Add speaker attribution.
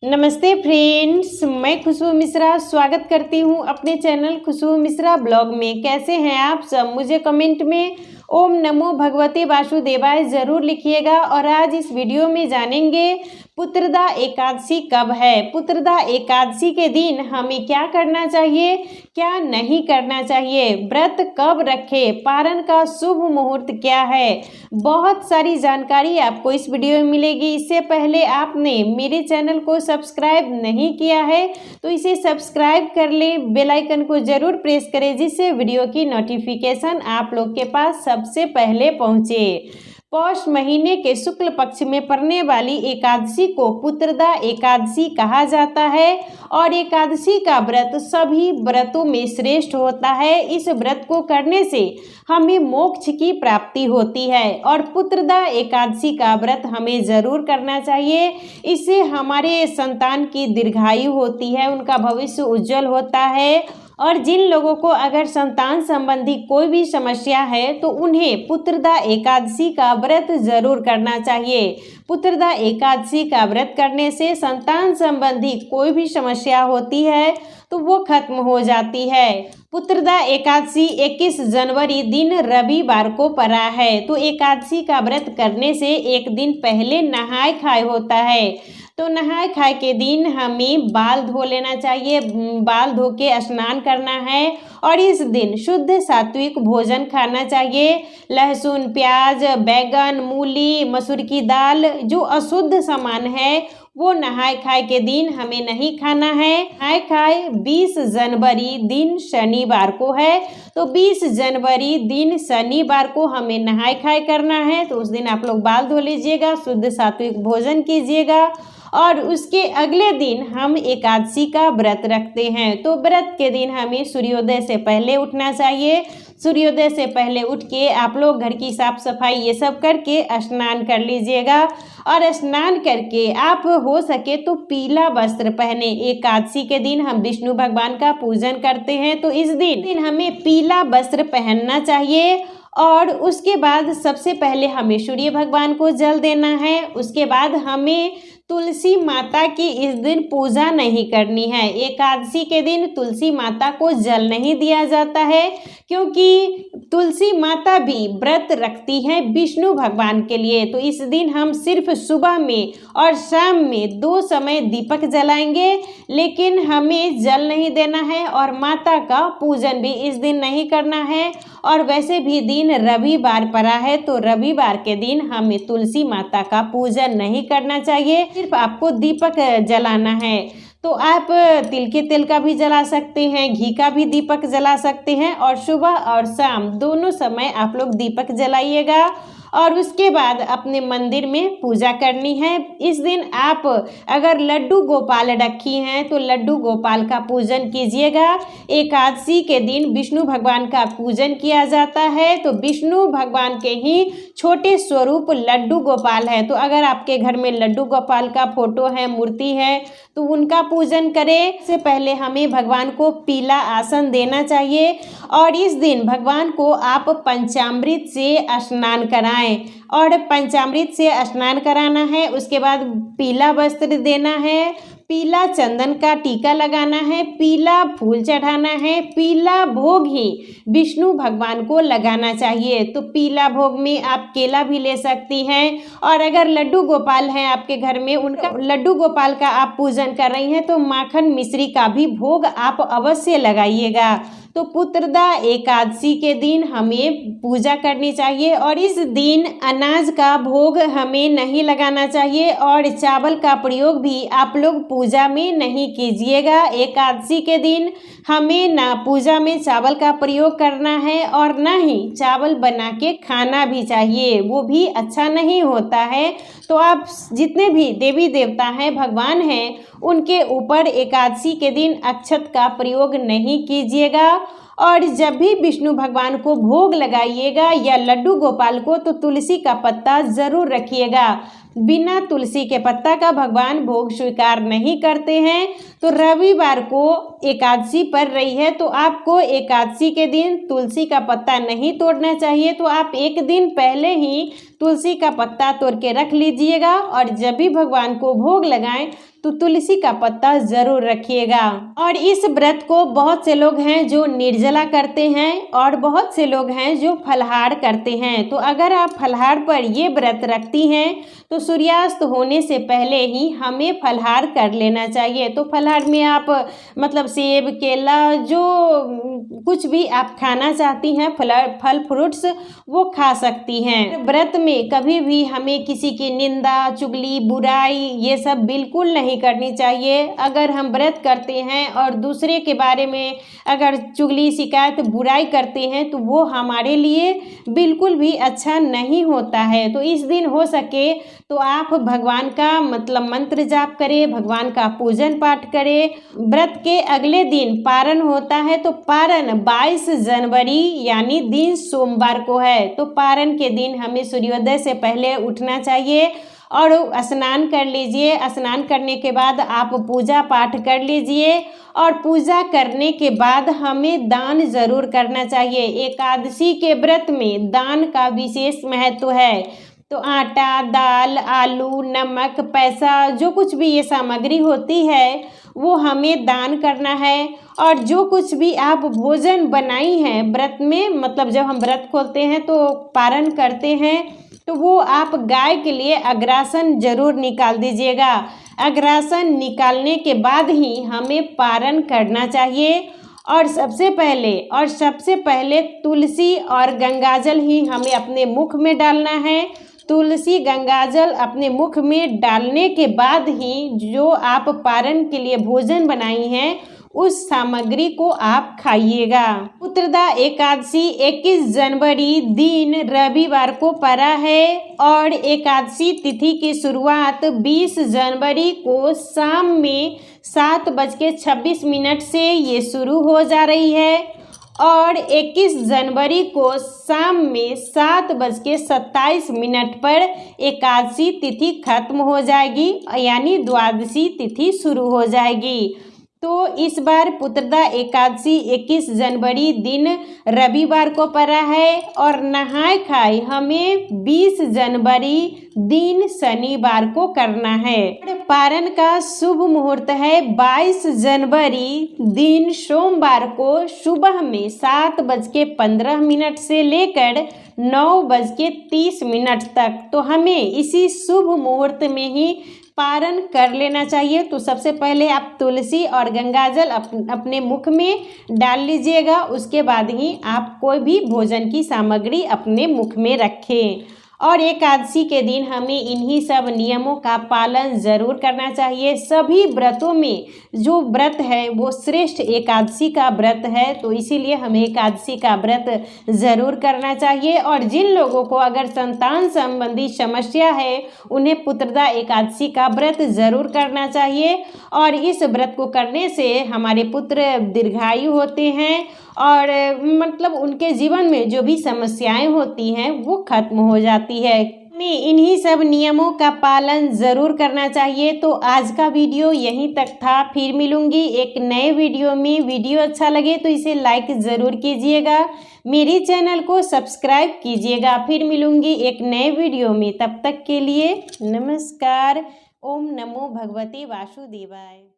Speaker 1: नमस्ते फ्रेंड्स, मैं खुशबू मिश्रा स्वागत करती हूं अपने चैनल खुशबू मिश्रा ब्लॉग में। कैसे हैं आप सब? मुझे कमेंट में ओम नमो भगवते वासुदेवाय ज़रूर लिखिएगा। और आज इस वीडियो में जानेंगे पुत्रदा एकादशी कब है। पुत्रदा एकादशी के दिन हमें क्या करना चाहिए, क्या नहीं करना चाहिए, व्रत कब रखें, पारण का शुभ मुहूर्त क्या है। बहुत सारी जानकारी आपको इस वीडियो में मिलेगी। इससे पहले आपने मेरे चैनल को सब्सक्राइब नहीं किया है तो इसे सब्सक्राइब कर लें, बेल आइकन को ज़रूर प्रेस करें जिससे वीडियो की नोटिफिकेशन आप लोग के पास सबसे पहले पहुँचे। पौष महीने के शुक्ल पक्ष में पड़ने वाली एकादशी को पुत्रदा एकादशी कहा जाता है और एकादशी का व्रत सभी व्रतों में श्रेष्ठ होता है। इस व्रत को करने से हमें मोक्ष की प्राप्ति होती है और पुत्रदा एकादशी का व्रत हमें ज़रूर करना चाहिए। इससे हमारे संतान की दीर्घायु होती है, उनका भविष्य उज्जवल होता है। और जिन लोगों को अगर संतान संबंधी कोई भी समस्या है तो उन्हें पुत्रदा एकादशी का व्रत जरूर करना चाहिए। पुत्रदा एकादशी का व्रत करने से संतान संबंधी कोई भी समस्या होती है तो वो खत्म हो जाती है। पुत्रदा एकादशी 21 जनवरी दिन रविवार को पड़ा है। तो एकादशी का व्रत करने से एक दिन पहले नहाय खाए होता है। तो नहाय खाए के दिन हमें बाल धो लेना चाहिए, बाल धो के स्नान करना है और इस दिन शुद्ध सात्विक भोजन खाना चाहिए। लहसुन, प्याज, बैगन, मूली, मसूर की दाल जो अशुद्ध सामान है वो नहाय खाए के दिन हमें नहीं खाना है। नहाय खाए 20 जनवरी दिन शनिवार को है। तो 20 जनवरी दिन शनिवार को हमें नहाय खाए करना है। तो उस दिन आप लोग बाल धो लीजिएगा, शुद्ध सात्विक भोजन कीजिएगा और उसके अगले दिन हम एकादशी का व्रत रखते हैं। तो व्रत के दिन हमें सूर्योदय से पहले उठना चाहिए। सूर्योदय से पहले उठ के आप लोग घर की साफ सफाई ये सब करके स्नान कर लीजिएगा और स्नान करके आप हो सके तो पीला वस्त्र पहने। एकादशी के दिन हम विष्णु भगवान का पूजन करते हैं तो इस दिन हमें पीला वस्त्र पहनना चाहिए। और उसके बाद सबसे पहले हमें सूर्य भगवान को जल देना है। उसके बाद हमें तुलसी माता की इस दिन पूजा नहीं करनी है। एकादशी के दिन तुलसी माता को जल नहीं दिया जाता है क्योंकि तुलसी माता भी व्रत रखती हैं विष्णु भगवान के लिए। तो इस दिन हम सिर्फ सुबह में और शाम में 2 समय दीपक जलाएंगे, लेकिन हमें जल नहीं देना है और माता का पूजन भी इस दिन नहीं करना है। और वैसे भी दिन रविवार पड़ा है तो रविवार के दिन हमें तुलसी माता का पूजन नहीं करना चाहिए, सिर्फ आपको दीपक जलाना है। तो आप तिल के तेल का भी जला सकते हैं, घी का भी दीपक जला सकते हैं और सुबह और शाम दोनों समय आप लोग दीपक जलाइएगा। और उसके बाद अपने मंदिर में पूजा करनी है। इस दिन आप अगर लड्डू गोपाल रखी हैं तो लड्डू गोपाल का पूजन कीजिएगा। एकादशी के दिन विष्णु भगवान का पूजन किया जाता है तो विष्णु भगवान के ही छोटे स्वरूप लड्डू गोपाल है। तो अगर आपके घर में लड्डू गोपाल का फोटो है, मूर्ति है तो उनका पूजन करें। इससे पहले हमें भगवान को पीला आसन देना चाहिए और इस दिन भगवान को आप पंचामृत से स्नान कराएं और पंचामृत से स्नान कराना है। उसके बाद पीला वस्त्र देना है, पीला चंदन का टीका लगाना है, पीला फूल चढ़ाना है, पीला भोग ही विष्णु भगवान को लगाना चाहिए। तो पीला भोग में आप केला भी ले सकती हैं और अगर लड्डू गोपाल हैं आपके घर में, उनका लड्डू गोपाल का आप पूजन कर रही हैं तो माखन मिश्री का भी भोग आप अवश्य लगाइएगा। तो पुत्रदा एकादशी के दिन हमें पूजा करनी चाहिए और इस दिन अनाज का भोग हमें नहीं लगाना चाहिए और चावल का प्रयोग भी आप लोग पूजा में नहीं कीजिएगा। एकादशी के दिन हमें ना पूजा में चावल का प्रयोग करना है और ना ही चावल बना के खाना भी चाहिए, वो भी अच्छा नहीं होता है। तो आप जितने भी देवी देवता हैं, भगवान हैं, उनके ऊपर एकादशी के दिन अक्षत का प्रयोग नहीं कीजिएगा। और जब भी विष्णु भगवान को भोग लगाइएगा या लड्डू गोपाल को तो तुलसी का पत्ता ज़रूर रखिएगा। बिना तुलसी के पत्ता का भगवान भोग स्वीकार नहीं करते हैं। तो रविवार को एकादशी पड़ रही है तो आपको एकादशी के दिन तुलसी का पत्ता नहीं तोड़ना चाहिए। तो आप एक दिन पहले ही तुलसी का पत्ता तोड़ के रख लीजिएगा और जब भी भगवान को भोग लगाएं तो तुलसी का पत्ता ज़रूर रखिएगा। और इस व्रत को बहुत से लोग हैं जो निर्जला करते हैं और बहुत से लोग हैं जो फलाहार करते हैं। तो अगर आप फलाहार पर ये व्रत रखती हैं तो सूर्यास्त होने से पहले ही हमें फलाहार कर लेना चाहिए। तो फलाहार में आप मतलब सेब, केला, जो कुछ भी आप खाना चाहती हैं फल फ्रूट्स वो खा सकती हैं। व्रत में कभी भी हमें किसी की निंदा, चुगली, बुराई ये सब बिल्कुल नहीं करनी चाहिए। अगर हम व्रत करते हैं और दूसरे के बारे में अगर चुगली, शिकायत, बुराई करते हैं तो वो हमारे लिए बिल्कुल भी अच्छा नहीं होता है। तो इस दिन हो सके तो आप भगवान का मतलब मंत्र जाप करें, भगवान का पूजन पाठ करें। व्रत के अगले दिन पारण होता है तो पारण 22 जनवरी यानी दिन सोमवार को है। तो पारण के दिन हमें सूर्योदय से पहले उठना चाहिए और स्नान कर लीजिए। स्नान करने के बाद आप पूजा पाठ कर लीजिए और पूजा करने के बाद हमें दान जरूर करना चाहिए। एकादशी के व्रत में दान का विशेष महत्व है। तो आटा, दाल, आलू, नमक, पैसा, जो कुछ भी ये सामग्री होती है वो हमें दान करना है। और जो कुछ भी आप भोजन बनाई हैं व्रत में, मतलब जब हम व्रत खोलते हैं तो पारण करते हैं तो वो आप गाय के लिए अग्रासन जरूर निकाल दीजिएगा। अग्रासन निकालने के बाद ही हमें पारण करना चाहिए। और सबसे पहले तुलसी और गंगाजल ही हमें अपने मुख में डालना है। तुलसी, गंगाजल अपने मुख में डालने के बाद ही जो आप पारण के लिए भोजन बनाई हैं उस सामग्री को आप खाइएगा। पुत्रदा एकादशी 21 जनवरी दिन रविवार को पड़ा है और एकादशी तिथि की शुरुआत 20 जनवरी को शाम में 7:26 से ये शुरू हो जा रही है और 21 जनवरी को शाम में 7:27 पर एकादशी तिथि खत्म हो जाएगी यानी द्वादशी तिथि शुरू हो जाएगी। तो इस बार पुत्रदा एकादशी 21 जनवरी दिन रविवार को पड़ा है और नहाय खाए हमें 20 जनवरी दिन शनिवार को करना है। पारण का शुभ मुहूर्त है 22 जनवरी दिन सोमवार को सुबह में 7:15 से लेकर 9:30 तक। तो हमें इसी शुभ मुहूर्त में ही पारण कर लेना चाहिए। तो सबसे पहले आप तुलसी और गंगाजल अपने मुख में डाल लीजिएगा। उसके बाद ही आप कोई भी भोजन की सामग्री अपने मुख में रखें। और एकादशी के दिन हमें इन्हीं सब नियमों का पालन ज़रूर करना चाहिए। सभी व्रतों में जो व्रत है वो श्रेष्ठ एकादशी का व्रत है। तो इसीलिए हमें एकादशी का व्रत ज़रूर करना चाहिए। और जिन लोगों को अगर संतान संबंधी समस्या है उन्हें पुत्रदा एकादशी का व्रत ज़रूर करना चाहिए। और इस व्रत को करने से हमारे पुत्र दीर्घायु होते हैं और मतलब उनके जीवन में जो भी समस्याएं होती हैं वो खत्म हो जाती है। हमें इन्हीं सब नियमों का पालन ज़रूर करना चाहिए। तो आज का वीडियो यहीं तक था। फिर मिलूंगी एक नए वीडियो में। वीडियो अच्छा लगे तो इसे लाइक ज़रूर कीजिएगा, मेरे चैनल को सब्सक्राइब कीजिएगा। फिर मिलूंगी एक नए वीडियो में। तब तक के लिए नमस्कार। ओम नमो भगवते वासुदेवाय।